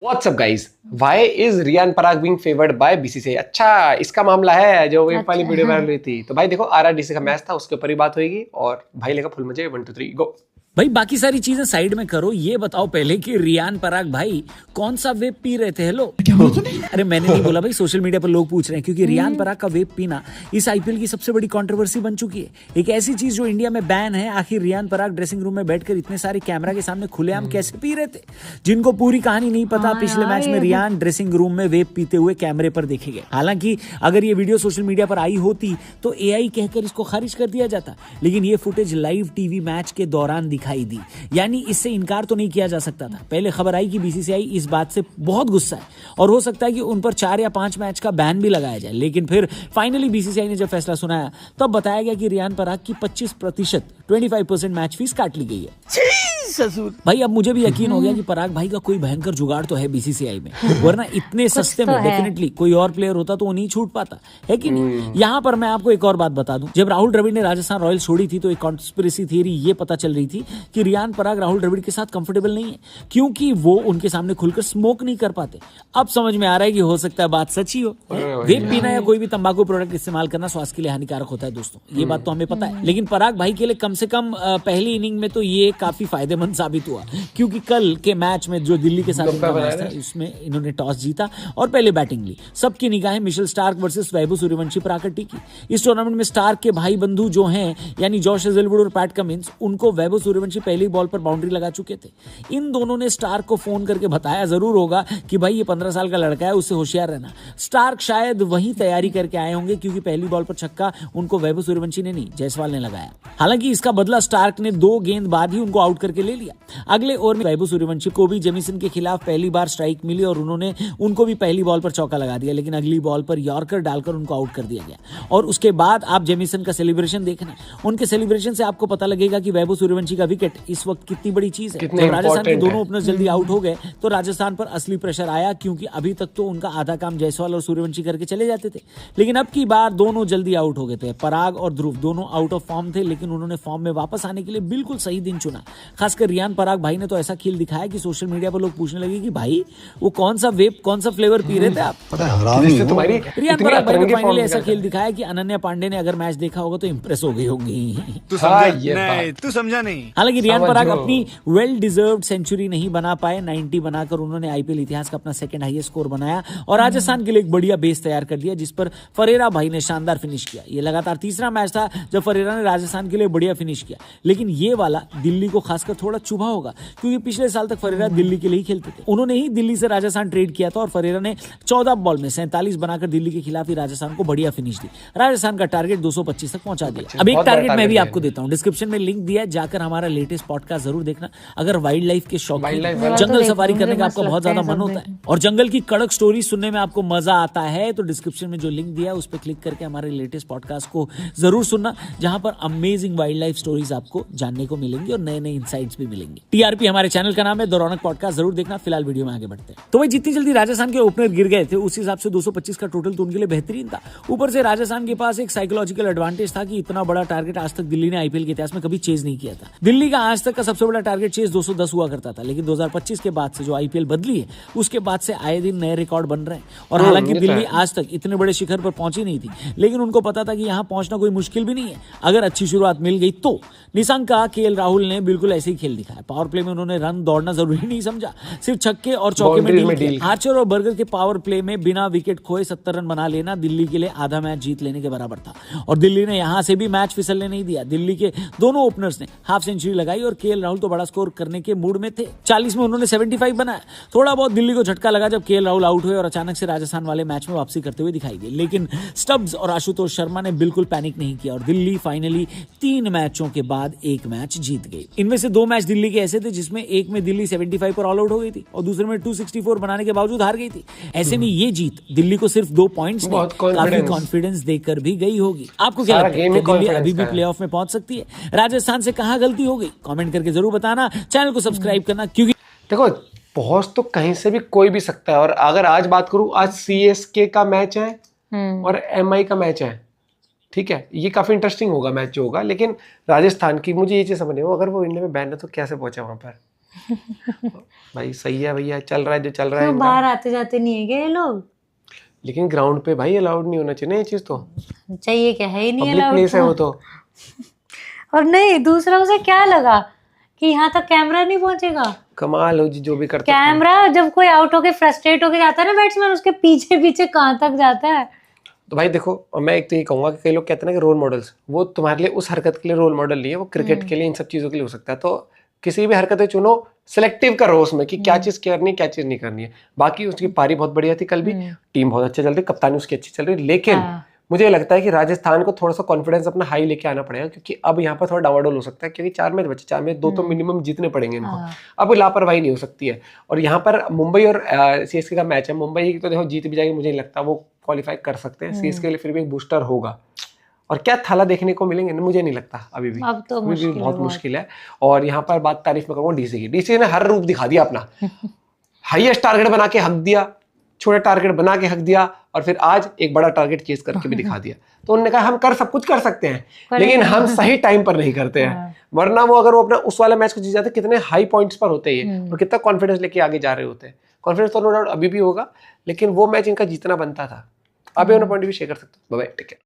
WhatsApp guys, why is Riyan Parag being favoured by BCCI? अच्छा, इसका मामला है जो वेब वाली वीडियो वायरल हुई थी। तो भाई देखो, आरआरडीसी का मैच था, उसके ऊपर ही बात होगी और भाई लेगा फुल मजे। 1 2 3 गो। भाई बाकी सारी चीजें साइड में करो, ये बताओ पहले कि रियान पराग भाई कौन सा वेब पी रहे थे? हेलो, क्या बोला तूने? अरे मैंने नहीं बोला भाई, सोशल मीडिया पर लोग पूछ रहे हैं क्योंकि रियान पराग का वेब पीना इस आईपीएल की सबसे बड़ी कंट्रोवर्सी बन चुकी है। एक ऐसी चीज जो इंडिया में बैन है, आखिर रियान पराग ड्रेसिंग रूम में बैठकर इतने सारे कैमरा के सामने खुलेआम कैसे पी रहे थे? जिनको पूरी कहानी नहीं पता, पिछले मैच में रियान ड्रेसिंग रूम में वेब पीते हुए कैमरे पर देखे गए। हालांकि अगर ये वीडियो सोशल मीडिया पर आई होती तो एआई कहकर इसको खारिज कर दिया जाता, लेकिन ये फुटेज लाइव टीवी मैच के दौरान दिखाई दी, यानी इससे इनकार तो नहीं किया जा सकता था। पहले खबर आई कि बीसीसीआई इस बात से बहुत गुस्सा है और हो सकता है कि उन पर 4 या 5 मैच का बैन भी लगाया जाए, लेकिन फिर फाइनली बीसीसीआई ने जब फैसला सुनाया तब बताया गया कि रियान पराग की 25% 25% मैच फीस काट ली गई है। भाई अब मुझे भी यकीन हो गया कि पराग भाई का कोई भयंकर जुगाड़ तो है बीसीसीआई में, वरना इतने सस्ते में डेफिनेटली कोई और प्लेयर होता तो वो नहीं छूट पाता, है कि नहीं? यहाँ पर मैं आपको एक और बात बता दूं, जब राहुल द्रविड़ ने राजस्थान रॉयल्स छोड़ी थी तो एक कॉन्स्पिरेसी थियरी ये पता चल रही थी कि रियान पराग राहुल द्रविड़ के साथ कंफर्टेबल नहीं है क्योंकि वो उनके सामने खुलकर स्मोक नहीं कर पाते। अब समझ में आ रहा है कि हो सकता है बात सच ही हो। वेप पीना या कोई भी तंबाकू प्रोडक्ट इस्तेमाल करना स्वास्थ्य के लिए हानिकारक होता है दोस्तों, ये बात तो हमें पता है, लेकिन पराग भाई के लिए कम से कम पहली इनिंग में तो ये काफी फायदेमंद साबित हुआ क्योंकि कल के मैच में जो दिल्ली के साथ इनका मैच था इसमें इन्होंने टॉस जीता और पहले बैटिंग ली। सबकी निगाहें Mitchell Starc versus Vaibhav Suryavanshi पर आकर टिकी। इस टूर्नामेंट में स्टार्क के भाई बंधु जो हैं यानी जॉश हेजलवुड और पैट कमिंस, उनको वैभव सूर्यवंशी पहली बॉल पर बाउंड्री लगा चुके थे। इन दोनों ने स्टार्क को फोन करके बताया जरूर होगा कि भाई ये 15 साल का लड़का है, उससे होशियार रहना। स्टार्क शायद वही तैयारी करके आए होंगे क्योंकि पहली बॉल पर छक्का उनको वैभव सूर्यवंशी ने नहीं, जायसवाल ने लगाया। हालांकि इसका बदला स्टार्क ने 2 गेंद बाद ही उनको आउट करके ले लिया। अगले ओवर में वैभव सूर्यवंशी को भी जेमिसन के खिलाफ पहली बार स्ट्राइक मिली और उन्होंने उनको भी पहली बॉल पर चौका लगा दिया, लेकिन अगली बॉल पर यॉर्कर डालकर उनको आउट कर दिया गया। और उसके बाद आप जेमिसन का सेलिब्रेशन देखना, उनके सेलिब्रेशन से आपको पता लगेगा कि वैभव सूर्यवंशी का विकेट इस वक्त कितनी बड़ी चीज है। जब राजस्थान के दोनों ओपनर्स जल्दी आउट हो गए तो राजस्थान पर असली प्रेशर आया क्योंकि अभी तक तो उनका आधा काम जायसवाल और सूर्यवंशी करके चले जाते थे, लेकिन अब की बार दोनों जल्दी आउट हो गए थे। पराग और ध्रुव दोनों आउट ऑफ फॉर्म थे, लेकिन उन्होंने फॉर्म में वापस आने के लिए बिल्कुल सही दिन चुना। खासकर रियान पराग भाई ने तो ऐसा खेल दिखाया कि सोशल मीडिया पर लोग पूछने लगे कि भाई वो कौन सा वेब, कौन सा फ्लेवर पी रहे थे आप? रियान पराग भाई ने फाइनली ऐसा खेल दिखाया कि अनन्या पांडे ने अगर मैच देखा होगा तो इंप्रेस हो गई होंगी। तू समझा नहीं। हालांकि रियान पराग अपनी वेल डिजर्व्ड सेंचुरी नहीं बना पाए, 90 बनाकर उन्होंने आईपीएल इतिहास का अपना सेकंड हाईएस्ट स्कोर बनाया और राजस्थान के लिए एक बढ़िया बेस तैयार कर दिया जिस पर फरेरा भाई ने शानदार फिनिश किया। ये लगातार तीसरा मैच था जब फरेरा ने राजस्थान के लिए बढ़िया फिनिश किया, लेकिन ये वाला दिल्ली को खासकर थोड़ा चुभा होगा क्योंकि पिछले साल तक फरेरा दिल्ली के लिए ही खेलते थे। उन्होंने ही दिल्ली से राजस्थान ट्रेड किया था और फरेरा ने 14 बॉल में 47 बनाकर दिल्ली के खिलाफ ही राजस्थान को बढ़िया फिनिश दी। राजस्थान का टारगेट 225 तक पहुंचा दिया। अब एक टारगेट मैं भी आपको देता हूं, डिस्क्रिप्शन में लिंक दिया है, जाकर हमारा लेटेस्ट पॉडकास्ट जरूर देखना। अगर वाइल्ड लाइफ के शौक, जंगल सफारी करने का आपका बहुत ज्यादा मन होता है और जंगल की कड़क स्टोरी सुनने में आपको मजा आता है तो डिस्क्रिप्शन में जो लिंक दिया है उस पर क्लिक करके हमारे लेटेस्ट पॉडकास्ट को जरूर सुनना, जहां पर अमेजिंग वाइल्ड लाइफ स्टोरीज आपको जानने को मिलेंगी और नए नए इंसाइट्स भी मिलेंगे। टीआरपी हमारे चैनल का नाम है, द रौनक पॉडकास्ट जरूर देखना। फिलहाल वीडियो में आगे बढ़ते हैं। तो भाई जितनी जल्दी राजस्थान के ओपनर गिर गए थे उस हिसाब से 225 का टोटल तो उनके लिए बेहतरीन था। ऊपर से राजस्थान के पास एक साइकोलॉजिकल एडवांटेज था कि इतना बड़ा टारगेट आज तक दिल्ली ने आईपीएल के इतिहास में कभी चेज नहीं किया था। दिल्ली का आज तक का सबसे बड़ा टारगेट चेज 210 हुआ करता था, लेकिन 2025 के बाद से जो आईपीएल बदली है उसके बाद से आए दिन नए रिकॉर्ड बन रहे हैं। और हालांकि दिल्ली आज तक इतने बड़े शिखर पर पहुंची नहीं थी, लेकिन उनको पता था कि यहां पहुंचना कोई मुश्किल भी नहीं है अगर अच्छी शुरुआत मिल गई तो। निशंक का केएल राहुल ने बिल्कुल ऐसे ही खेल दिखाया। पावर प्ले में उन्होंने रन दौड़ना जरूरी नहीं समझा, सिर्फ छक्के और चौके में डील किया। आर्चर और बर्गर के पावर प्ले में बिना विकेट खोए 70 रन बना लेना दिल्ली के लिए आधा मैच जीत लेने के बराबर था और दिल्ली ने यहां से भी मैच फिसलने नहीं दिया। दिल्ली के दोनों ओपनर्स ने हाफ सेंचुरी लगाई और केएल राहुल तो बड़ा स्कोर करने के मूड में थे। 40 में उन्होंने 75 बनाया। थोड़ा बहुत दिल्ली को झटका लगा जब केएल राहुल आउट हुए और अचानक से राजस्थान वाले मैच में वापसी करते हुए दिखाई दिए, लेकिन स्टब्स और आशुतोष शर्मा ने बिल्कुल पैनिक नहीं किया और दिल्ली फाइनली 3 मैचों के बाद एक मैच जीत गई। इनमें से 2 मैच दिल्ली के ऐसे थे जिसमें एक में दिल्ली 75 पर ऑल आउट हो गई थी और दूसरे में 264 बनाने के बावजूद हार गई थी। ऐसे में ये जीत दिल्ली को सिर्फ 2 पॉइंट्स काफी कॉन्फिडेंस देकर भी गई होगी। आपको क्या लगता है, दिल्ली अभी भी प्लेऑफ में पहुंच सकती है? राजस्थान से कहां गलती हो गई? कमेंट करके जरूर बताना, चैनल को सब्सक्राइब करना क्योंकि देखो पहुंच तो कहीं से भी कोई भी सकता है। और अगर आज बात करूं, आज सीएसके का मैच है और एमआई का मैच है, ठीक है, ये काफी इंटरेस्टिंग होगा मैच जो होगा। लेकिन राजस्थान की मुझे ये चीज समझ नहीं हो, अगर वो इंडिया में बैन है तो कैसे पहुंचा वहां पर? भाई सही है भैया, चल रहा है जो चल रहा है क्यों इनका। बाहर आते जाते नहीं है क्या ये लोग? लेकिन ग्राउंड पे भाई अलाउड नहीं होना चाहिए ना ये चीज, तो चाहिए क्या, है ही नहीं पब्लिक allowed प्लेस है तो। वो तो। और नहीं, दूसरा उसे क्या लगा कि यहाँ तक कैमरा नहीं पहुंचेगा? कमाल हो जी, जो भी करता है। कैमरा जब कोई आउट होके फ्रस्ट्रेट होके जाता है ना बैट्समैन, उसके पीछे पीछे कहाँ तक जाता है। तो भाई देखो, मैं एक तो ये कहूंगा कि कई लोग कहते हैं ना कि रोल मॉडल्स, वो तुम्हारे लिए उस हरकत के लिए रोल मॉडल नहीं है, वो क्रिकेट के लिए इन सब चीजों के लिए हो सकता है। तो किसी भी हरकतें चुनो, सिलेक्टिव करो उसमें कि क्या चीज करनी है क्या चीज नहीं करनी है। बाकी उसकी पारी बहुत बढ़िया थी कल भी, टीम बहुत अच्छा चल रही, कप्तानी उसकी अच्छी चल रही, लेकिन हाँ। मुझे लगता है कि राजस्थान को थोड़ा सा कॉन्फिडेंस अपना हाई लेके आना पड़ेगा, क्योंकि अब यहाँ पर थोड़ा डावाडोल हो सकता है, क्योंकि 4 मैच बचे, 4 मैच 2 तो मिनिमम जीतने पड़ेंगे इनको। हाँ। अब लापरवाही नहीं हो सकती है। और यहाँ पर मुंबई और सीएसके का मैच है, मुंबई तो देखो जीत भी जाएगी, मुझे नहीं लगता वो क्वालिफाई कर सकते हैं। सीएसके के लिए फिर भी एक बूस्टर होगा, और क्या थाला देखने को मिलेंगे ना, मुझे नहीं लगता अभी भी, अब तो अभी भी मुश्किल है बहुत बहुत। मुश्किल है। और यहाँ पर बात तारीफ में करूँगा डीसी की, डीसी ने हर रूप दिखा दिया अपना, हाईएस्ट टारगेट बना के हक दिया, छोटा टारगेट बना के हक दिया, और फिर आज एक बड़ा टारगेट चेज करके भी दिखा दिया। तो उन्होंने कहा हम सब कुछ कर सकते हैं, लेकिन हम सही टाइम पर नहीं करते हैं। वरना वो अगर वो अपना उस वाला मैच को जीत जाते, कितने हाई पॉइंट्स पर होते हैं और कितना कॉन्फिडेंस लेके आगे जा रहे होते हैं। कॉन्फिडेंस तो नो डाउट अभी भी होगा, लेकिन वो मैच इनका जीतना बनता था। आप भी अपना पॉइंट भी शेयर कर सकते हो। Bye bye, take care.